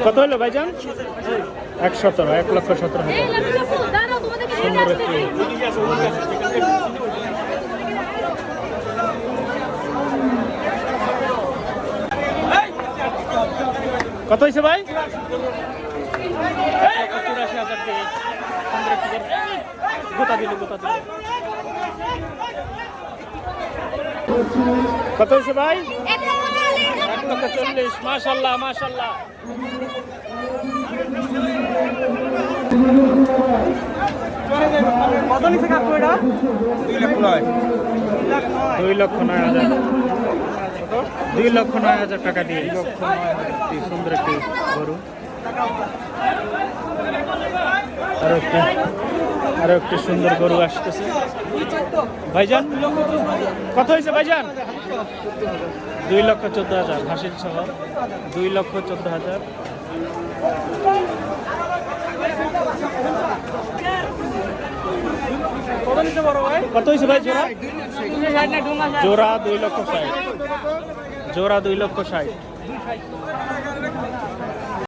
কত হলো ভাইজান? 117, 1,17,000। সুন্দর একটি কত হয়েছে ভাই? 1,84,000 দিয়ে সুন্দর একটি গোটা দিল। কত হয়েছে ভাই? 1,40,000। মাশাআল্লাহ মাশাআল্লাহ। কত নিচে কাকু এটা? 2,09,000। 2,09,000 টাকা দিয়ে সুন্দর একটি গরু। আরো একটি সুন্দর গরু আসতেছে ভাইজান। কত হয়েছে ভাইজান? 2,14,000 হাসিল সহ 2,14,000। কত হয়েছে ভাই জোড়া? জোড়া 2,60,000। জোড়া 2,60,000।